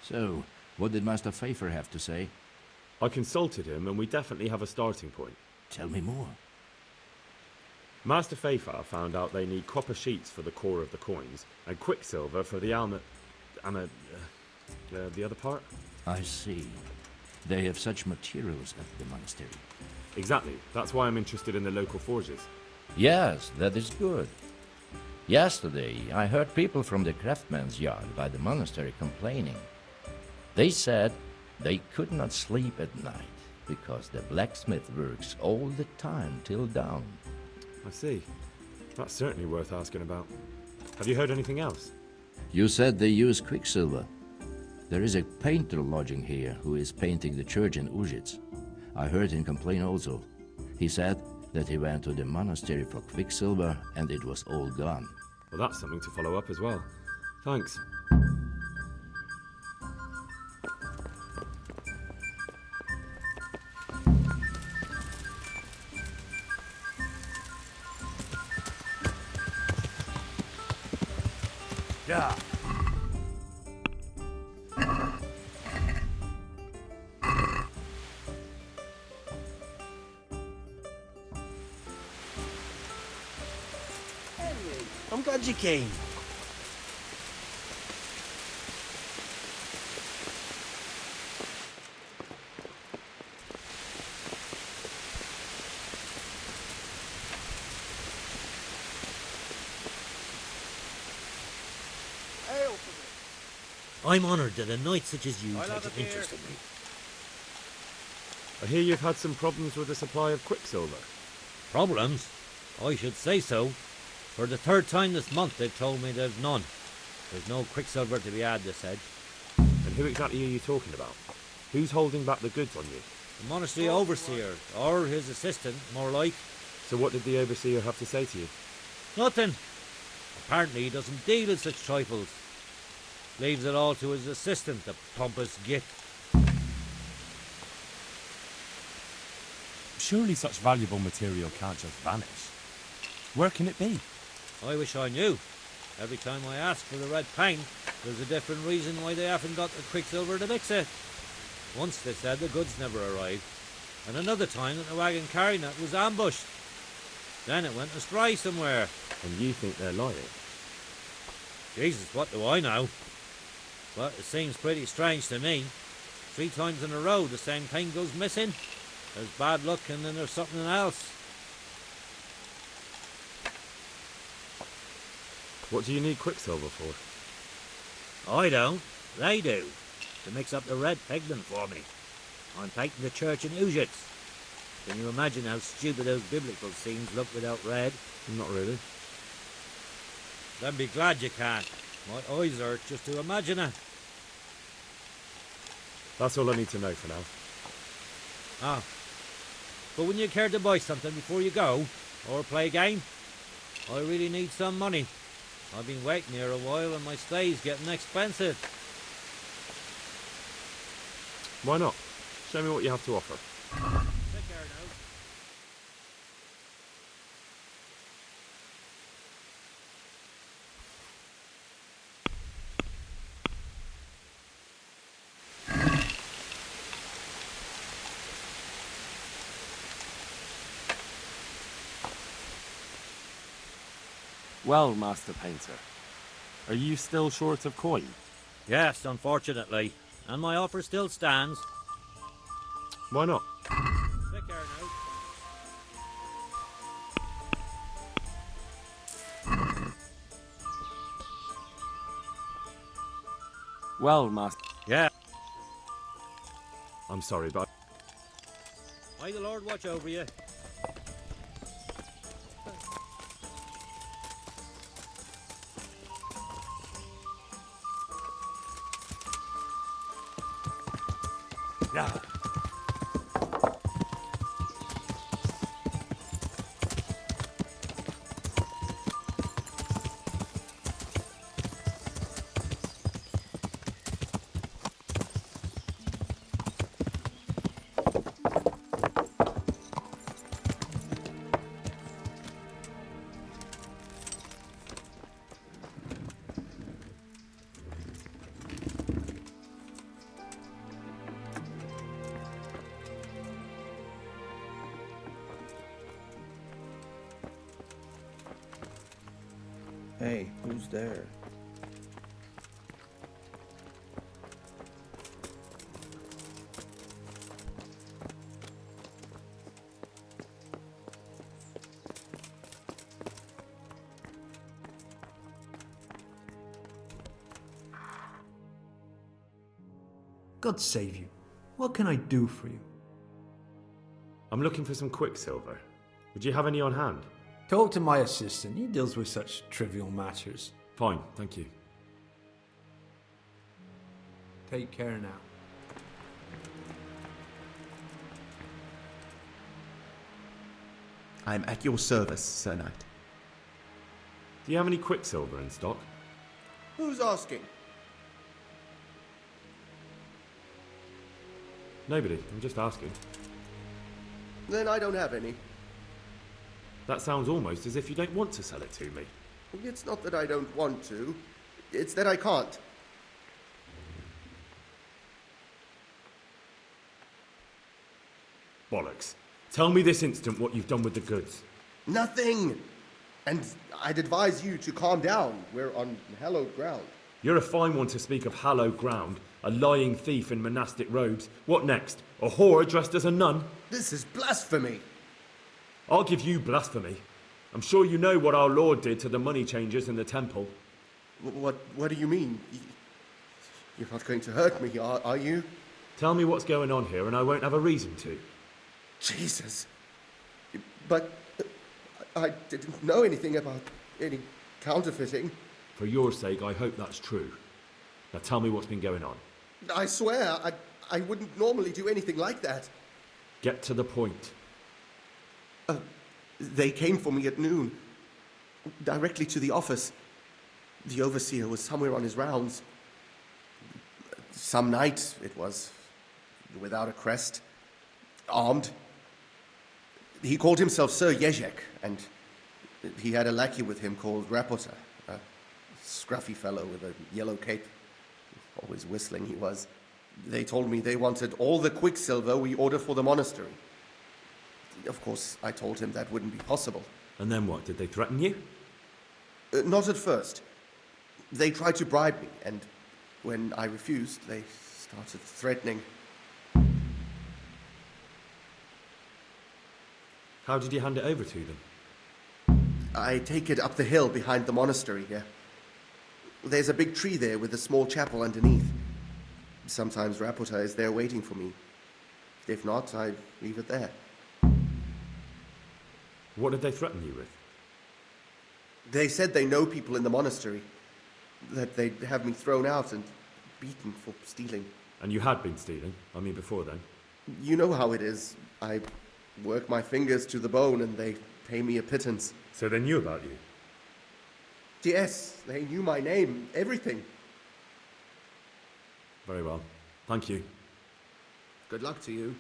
So, what did Master Pfeiffer have to say? I consulted him and we definitely have a starting point. Tell me more. Master Pfeiffer found out they need copper sheets for the core of the coins and quicksilver for the the other part? I see. They have such materials at the monastery. Exactly. That's why I'm interested in the local forges. Yes, that is good. Yesterday, I heard people from the craftsman's yard by the monastery complaining. They said they could not sleep at night because the blacksmith works all the time till dawn. I see. That's certainly worth asking about. Have you heard anything else? You said they use quicksilver. There is a painter lodging here who is painting the church in Ujits. I heard him complain also. He said that he went to the monastery for quicksilver and it was all gone. Well, that's something to follow up as well. Thanks. Yeah. I'm glad you came. I'm honoured that a knight such as you takes an interest in me. I hear you've had some problems with the supply of quicksilver. Problems? I should say so. For the third time this month they've told me there's none. There's no quicksilver to be had, they said. And who exactly are you talking about? Who's holding back the goods on you? The monastery overseer, or his assistant, more like. So what did the overseer have to say to you? Nothing. Apparently he doesn't deal in such trifles. Leaves it all to his assistant, the pompous git. Surely such valuable material can't just vanish. Where can it be? I wish I knew. Every time I ask for the red paint, there's a different reason why they haven't got the quicksilver to mix it. Once they said the goods never arrived, and another time that the wagon carrying it was ambushed. Then it went astray somewhere. And you think they're lying? Jesus, what do I know? But it seems pretty strange to me. 3 times in a row the same thing goes missing. There's bad luck and then there's something else. What do you need quicksilver for? I don't. They do. To mix up the red pigment for me. I'm painting the church in Ujits. Can you imagine how stupid those biblical scenes look without red? Not really. Then be glad you can't. My eyes hurt just to imagine it. That's all I need to know for now. Ah. But wouldn't you care to buy something before you go? Or play a game? I really need some money. I've been waiting here a while and my stay's getting expensive. Why not? Show me what you have to offer. Take care now. Well, Master Painter, are you still short of coin? Yes, unfortunately. And my offer still stands. Why not? Take care now. Well, Master... Yeah. I'm sorry, but... May the Lord watch over you. Yeah. Hey, who's there? God save you. What can I do for you? I'm looking for some quicksilver. Would you have any on hand? Talk to my assistant. He deals with such trivial matters. Fine, thank you. Take care now. I'm at your service, Sir Knight. Do you have any quicksilver in stock? Who's asking? Nobody, I'm just asking. Then I don't have any. That sounds almost as if you don't want to sell it to me. It's not that I don't want to. It's that I can't. Bollocks. Tell me this instant what you've done with the goods. Nothing! And I'd advise you to calm down. We're on hallowed ground. You're a fine one to speak of hallowed ground, a lying thief in monastic robes. What next? A whore dressed as a nun? This is blasphemy! I'll give you blasphemy. I'm sure you know what our Lord did to the money changers in the temple. What do you mean? You're not going to hurt me, are you? Tell me what's going on here and I won't have a reason to. Jesus. But I didn't know anything about any counterfeiting. For your sake, I hope that's true. Now tell me what's been going on. I swear, I wouldn't normally do anything like that. Get to the point. They came for me at noon, directly to the office. The overseer was somewhere on his rounds. Some night, it was, without a crest, armed. He called himself Sir Jezek, and he had a lackey with him called Rapota, a scruffy fellow with a yellow cape. Always whistling he was. They told me they wanted all the quicksilver we order for the monastery. Of course, I told him that wouldn't be possible. And then what? Did they threaten you? Not at first. They tried to bribe me, and when I refused, they started threatening. How did you hand it over to them? I take it up the hill behind the monastery here. There's a big tree there with a small chapel underneath. Sometimes Rapota is there waiting for me. If not, I leave it there. What did they threaten you with? They said they know people in the monastery, that they'd have me thrown out and beaten for stealing. And you had been stealing, I mean before then. You know how it is. I work my fingers to the bone and they pay me a pittance. So they knew about you? Yes, they knew my name, everything. Very well. Thank you. Good luck to you.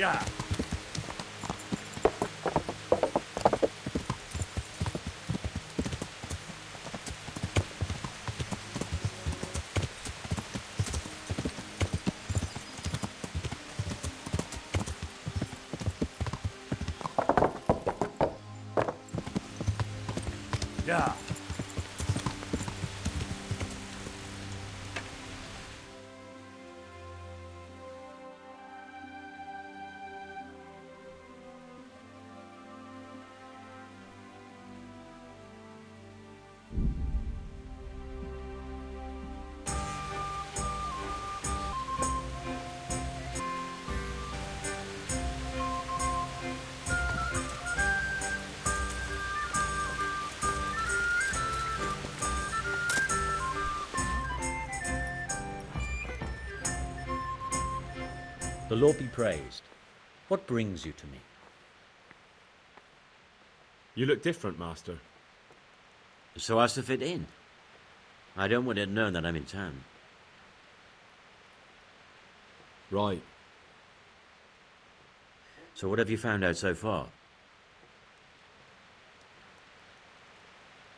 Yeah. Yeah. The Lord be praised. What brings you to me? You look different, Master. So as to fit in. I don't want it known that I'm in town. Right. So what have you found out so far?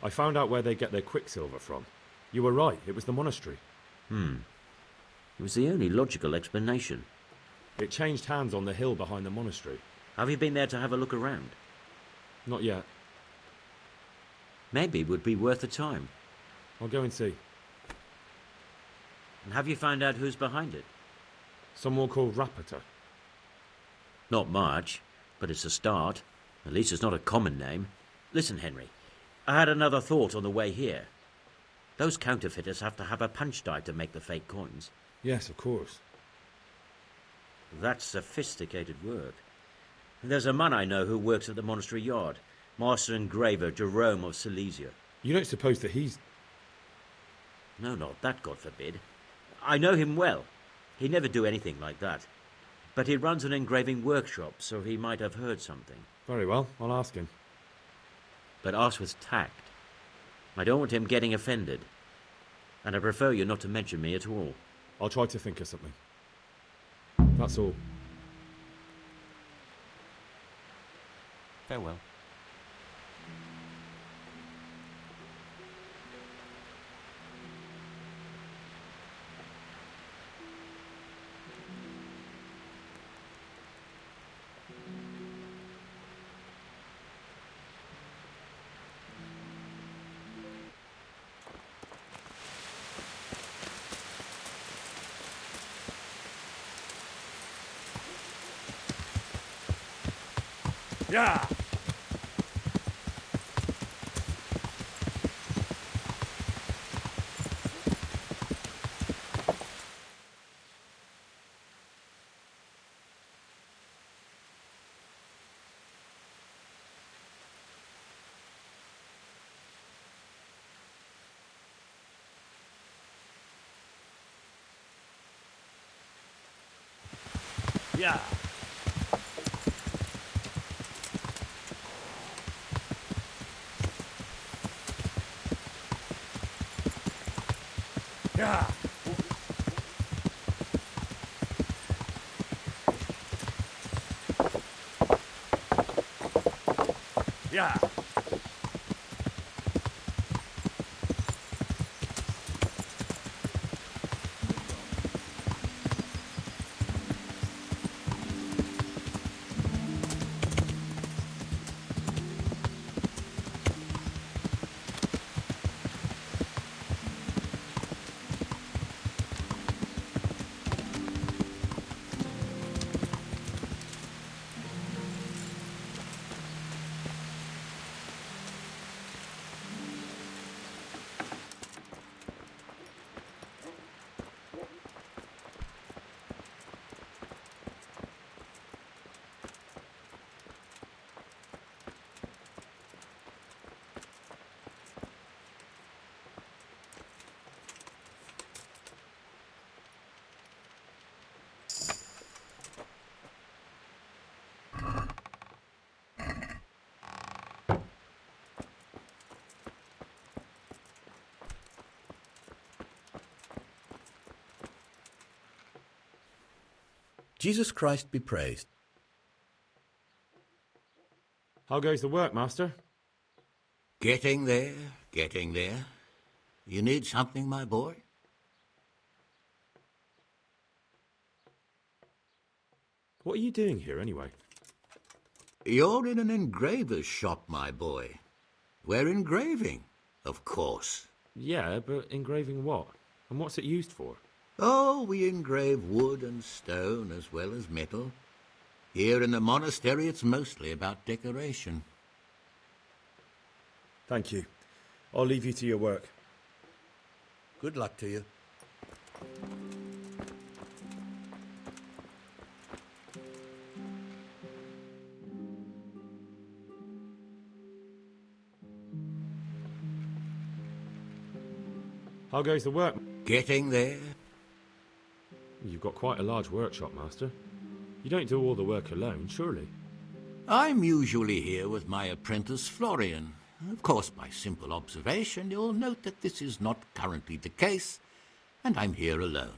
I found out where they get their quicksilver from. You were right, it was the monastery. It was the only logical explanation. It changed hands on the hill behind the monastery. Have you been there to have a look around? Not yet. Maybe it would be worth the time. I'll go and see. And have you found out who's behind it? Someone called Rapota. Not much, but it's a start. At least it's not a common name. Listen, Henry, I had another thought on the way here. Those counterfeiters have to have a punch die to make the fake coins. Yes, of course. That's sophisticated work. And there's a man I know who works at the monastery yard, Master Engraver Jerome of Silesia. You don't suppose that he's... No, not that, God forbid. I know him well. He'd never do anything like that. But he runs an engraving workshop, so he might have heard something. Very well, I'll ask him. But ask with tact. I don't want him getting offended. And I prefer you not to mention me at all. I'll try to think of something. That's all. Farewell. Yeah! Yeah! Yeah! Yeah! Jesus Christ be praised. How goes the work, Master? Getting there, getting there. You need something, my boy? What are you doing here, anyway? You're in an engraver's shop, my boy. We're engraving, of course. Yeah, but engraving what? And what's it used for? Oh, we engrave wood and stone as well as metal. Here in the monastery, it's mostly about decoration. Thank you. I'll leave you to your work. Good luck to you. How goes the work? Getting there. You've got quite a large workshop, Master. You don't do all the work alone, surely? I'm usually here with my apprentice Florian. Of course, by simple observation, you'll note that this is not currently the case, and I'm here alone,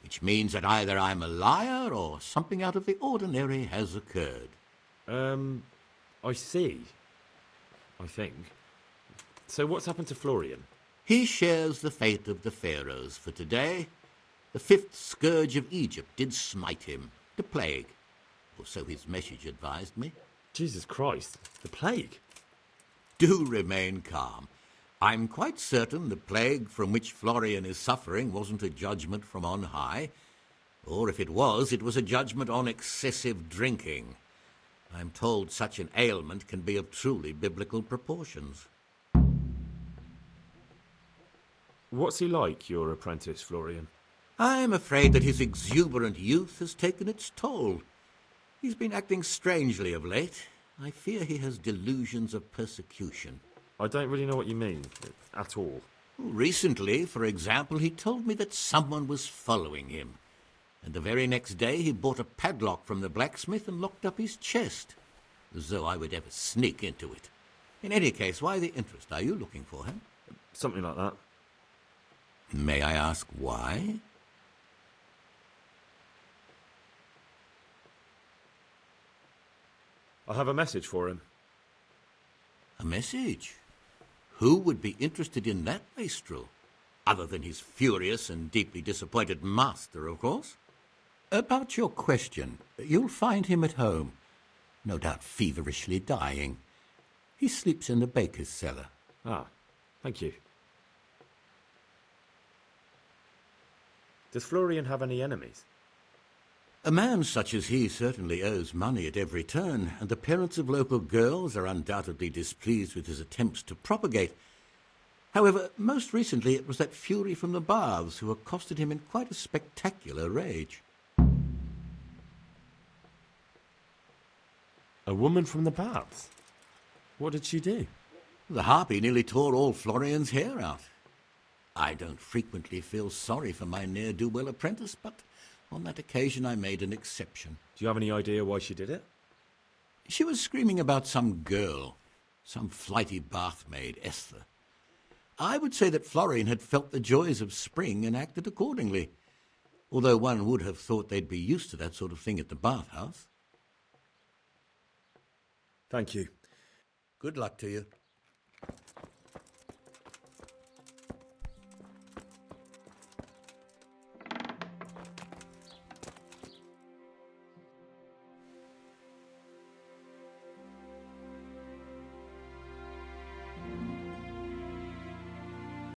which means that either I'm a liar or something out of the ordinary has occurred. I see. I think. So what's happened to Florian? He shares the fate of the pharaohs for today. The fifth scourge of Egypt did smite him, the plague, or so his message advised me. Jesus Christ, the plague? Do remain calm. I'm quite certain the plague from which Florian is suffering wasn't a judgment from on high, or if it was a judgment on excessive drinking. I'm told such an ailment can be of truly biblical proportions. What's he like, your apprentice, Florian? I'm afraid that his exuberant youth has taken its toll. He's been acting strangely of late. I fear he has delusions of persecution. I don't really know what you mean, at all. Recently, for example, he told me that someone was following him. And the very next day he bought a padlock from the blacksmith and locked up his chest, as though I would ever sneak into it. In any case, why the interest? Are you looking for him? Something like that. May I ask why? I have a message for him. A message? Who would be interested in that wastrel? Other than his furious and deeply disappointed master, of course. About your question, you'll find him at home, no doubt feverishly dying. He sleeps in the baker's cellar. Ah, thank you. Does Florian have any enemies? A man such as he certainly owes money at every turn, and the parents of local girls are undoubtedly displeased with his attempts to propagate. However, most recently it was that fury from the baths who accosted him in quite a spectacular rage. A woman from the baths? What did she do? The harpy nearly tore all Florian's hair out. I don't frequently feel sorry for my ne'er-do-well apprentice, but on that occasion I made an exception. Do you have any idea why she did it? She was screaming about some girl, some flighty bathmaid, Esther. I would say that Florian had felt the joys of spring and acted accordingly, although one would have thought they'd be used to that sort of thing at the bathhouse. Thank you. Good luck to you.